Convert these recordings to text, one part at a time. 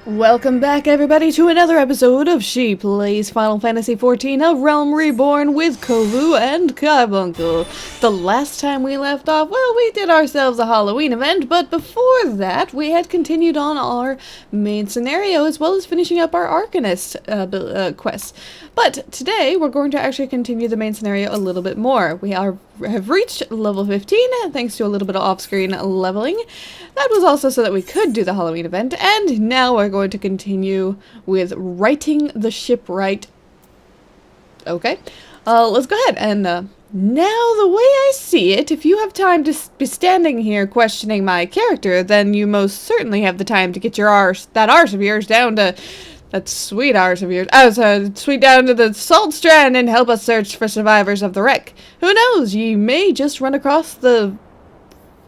Welcome back, everybody, to another episode of She Plays Final Fantasy XIV: A Realm Reborn with Kovu and Carbuncle. The last time we left off, well, we did ourselves a Halloween event, but before that, we had continued on our main scenario as well as finishing up our Arcanist quests. But today, we're going to actually continue the main scenario a little bit more. We have reached level 15, thanks to a little bit of off-screen leveling. That was also so that we could do the Halloween event, and now we're going to continue with writing the shipwright. Okay, let's go ahead and now the way I see it, if you have time to be standing here questioning my character, then you most certainly have the time to get your arse of yours down to that sweet arse of yours. Sweet down to the salt strand and help us search for survivors of the wreck. Who knows? Ye may just run across the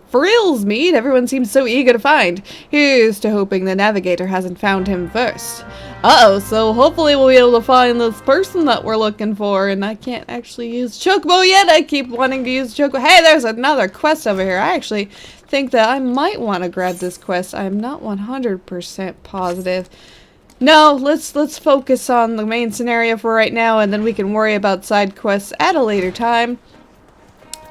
Frill's meat everyone seems so eager to find. Here's to hoping the navigator hasn't found him first. So hopefully we'll be able to find this person that we're looking for, and I can't actually use Chocobo yet. I keep wanting to use Chocobo. Hey, there's another quest over here. I actually think that I might want to grab this quest. I'm not 100% positive. No, let's focus on the main scenario for right now, and then we can worry about side quests at a later time.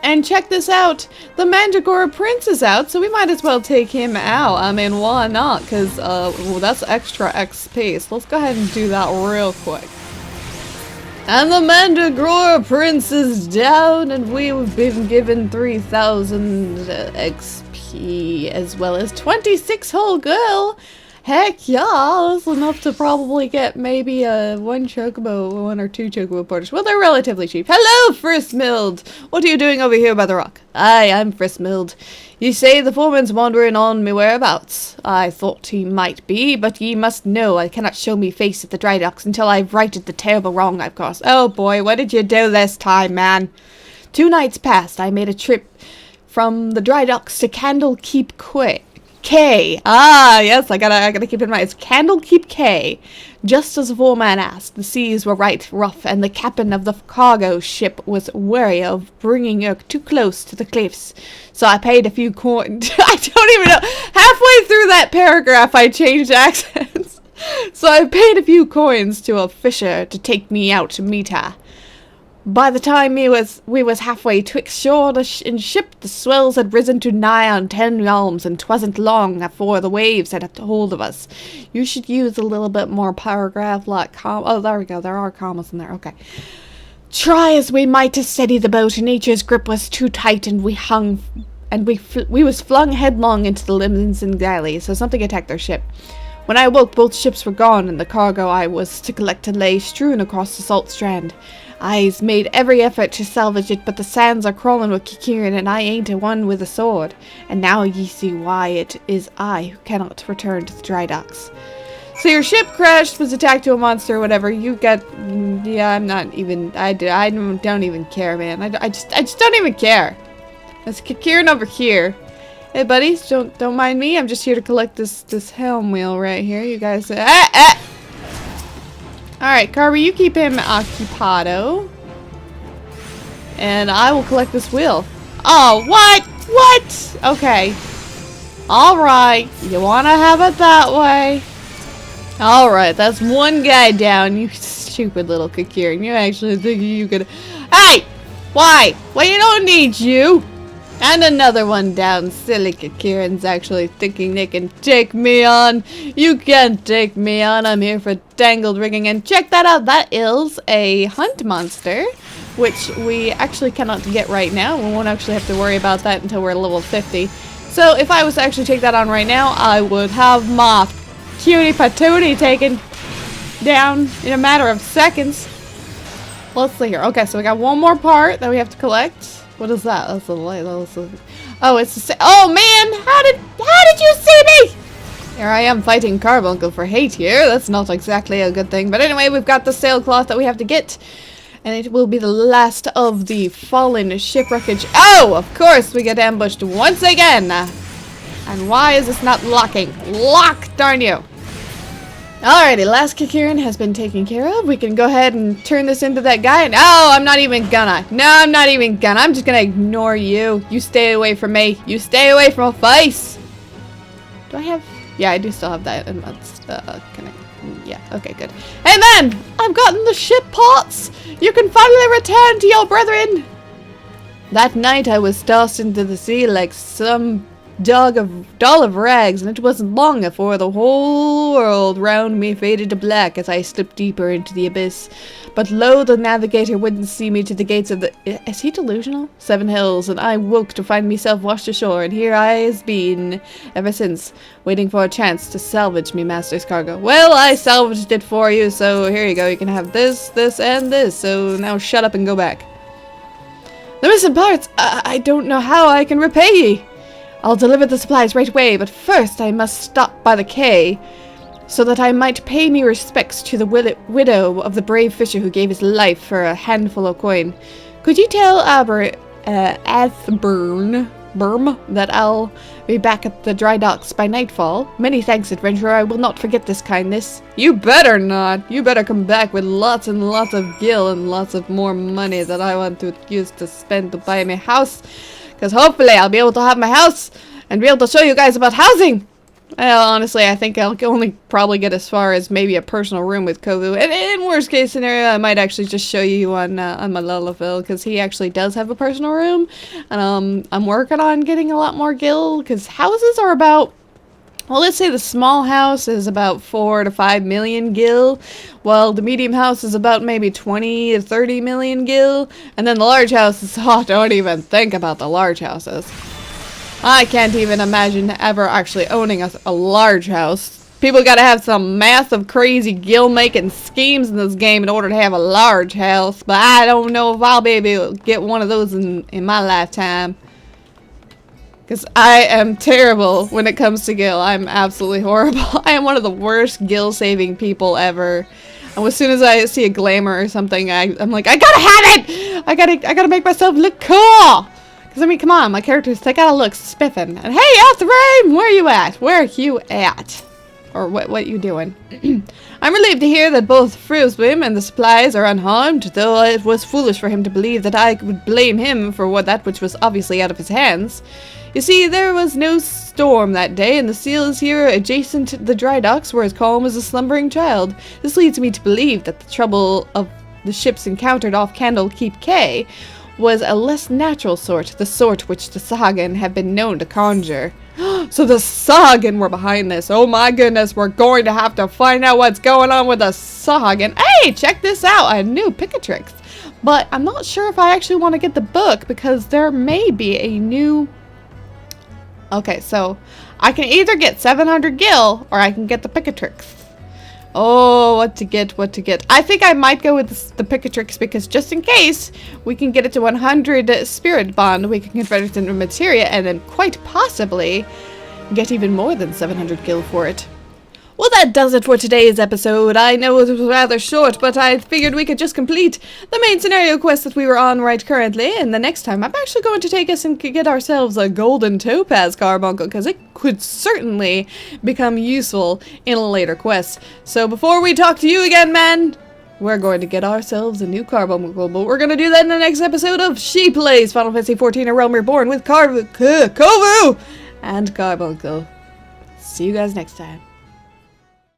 And check this out, the Mandragora Prince is out, so we might as well take him out. I mean, why not? Because, well, that's extra XP, so let's go ahead and do that real quick. And the Mandragora Prince is down, and we've been given 3,000 XP, as well as 26 whole girl. Heck yeah, that's enough to probably get maybe one or two chocobo porters. Well, they're relatively cheap. Hello, Fristmild! What are you doing over here by the rock? Aye, I'm Fristmild. Ye say the foreman's wandering on me whereabouts. I thought he might be, but ye must know I cannot show me face at the dry docks until I've righted the terrible wrong I've caused. Oh boy, what did you do this time, man? 2 nights past, I made a trip from the dry docks to Candlekeep K. Ah, yes, I gotta keep in mind. It's Candlekeep K. Just as the foreman asked, the seas were right rough, and the captain of the cargo ship was wary of bringing her too close to the cliffs. So I paid a few coins. I don't even know. Halfway through that paragraph, I changed accents. So I paid a few coins to a fisher to take me out to meet her. By the time we was halfway twixt shore and ship, the swells had risen to nigh on 10 yalms, and 'twasn't long afore the waves had hold of us. You should use a little bit more paragraph like oh, there we go. There are commas in there. Okay. Try as we might to steady the boat, nature's grip was too tight, and we was flung headlong into the limbs and galleys. So something attacked their ship. When I awoke, both ships were gone, and the cargo I was to collect lay strewn across the salt strand. I's made every effort to salvage it, but the sands are crawling with Kikirin, and I ain't a one with a sword. And now ye see why it is I who cannot return to the dry docks. So your ship crashed, was attacked to a monster, or whatever. You got, yeah, I'm not even, I don't even care, man. I just don't even care. There's Kikirin over here. Hey, buddies, don't mind me. I'm just here to collect this helm wheel right here. You guys, Alright, Carby, you keep him occupado. And I will collect this wheel. Oh, what? What? Okay. Alright. You want to have it that way? Alright, that's one guy down. You stupid little Kikirin. You actually think you could... Hey! Why? Well, you don't need you. And another one down. Silly Kikirin's actually thinking they can take me on. You can't take me on. I'm here for dangled rigging. And check that out. That is a hunt monster, which we actually cannot get right now. We won't actually have to worry about that until we're level 50. So if I was to actually take that on right now, I would have my cutie patootie taken down in a matter of seconds. Let's see here. Okay, so we got one more part that we have to collect. What is that? That's the light. Oh, it's the oh man! How did you see me? Here I am fighting Carbuncle for hate here. That's not exactly a good thing. But anyway, we've got the sailcloth that we have to get, and it will be the last of the fallen shipwreckage. Oh, of course we get ambushed once again. And why is this not locking? Lock, darn you! Alrighty, last Kikirin has been taken care of. We can go ahead and turn this into that guy. No, I'm not even gonna. No, I'm not even gonna. I'm just gonna ignore you. You stay away from me. You stay away from my face. Do I have... Yeah, I do still have that. And that's, can I? Yeah, okay, good. Hey man! I've gotten the ship parts! You can finally return to your brethren! That night I was tossed into the sea like some doll of rags, and it wasn't long before the whole world round me faded to black as I slipped deeper into the abyss. But lo, the navigator wouldn't see me to the gates of the— is he delusional? 7 hills, and I woke to find myself washed ashore, and here I has been ever since, waiting for a chance to salvage me master's cargo. Well, I salvaged it for you, so here you go. You can have this, this, and this, so now shut up and go back. The missing parts! I don't know how I can repay ye. I'll deliver the supplies right away, but first I must stop by the quay, so that I might pay me respects to the widow of the brave fisher who gave his life for a handful of coin. Could you tell Athburn that I'll be back at the dry docks by nightfall? Many thanks, adventurer. I will not forget this kindness. You better not. You better come back with lots and lots of gil and lots of more money that I want to use to spend to buy my house. Because hopefully I'll be able to have my house and be able to show you guys about housing. Well, honestly, I think I'll only probably get as far as maybe a personal room with Kovu. And in worst case scenario, I might actually just show you on my Lullafil, because he actually does have a personal room. And I'm working on getting a lot more gil, because houses are about— well, let's say the small house is about 4 to 5 million gil, while the medium house is about maybe 20 to 30 million gil, and then the large house is— oh, don't even think about the large houses. I can't even imagine ever actually owning a large house. People gotta have some massive crazy gil making schemes in this game in order to have a large house, but I don't know if I'll be able to get one of those in my lifetime. Because I am terrible when it comes to gil. I'm absolutely horrible. I am one of the worst gil saving people ever. And as soon as I see a glamour or something, I'm like, I gotta have it! I gotta make myself look cool! Because I mean, come on, my characters, they gotta look spiffin'. And hey, Athraim, where you at? Where are you at? Or what you doing? I'm relieved to hear that both Fruswim and the supplies are unharmed, though it was foolish for him to believe that I would blame him for that which was obviously out of his hands. You see, there was no storm that day, and the seals here adjacent to the dry docks were as calm as a slumbering child. This leads me to believe that the trouble of the ships encountered off Candlekeep Quay was a less natural sort, the sort which the Sagan have been known to conjure. So the Sagan were behind this. Oh my goodness, we're going to have to find out what's going on with the Sagan. Hey, check this out, a new Picatrix. But I'm not sure if I actually want to get the book, because there may be a new— okay, so I can either get 700 gil or I can get the Picatrix. Oh, what to get. I think I might go with the Picatrix, because just in case we can get it to 100 spirit bond, we can convert it into materia and then quite possibly get even more than 700 gil for it. Well, that does it for today's episode. I know it was rather short, but I figured we could just complete the main scenario quest that we were on right currently, and the next time I'm actually going to take us and get ourselves a golden topaz carbuncle, because it could certainly become useful in a later quest. So before we talk to you again, man, we're going to get ourselves a new carbuncle, but we're going to do that in the next episode of She Plays Final Fantasy XIV: A Realm Reborn with Kovu and Carbuncle. See you guys next time.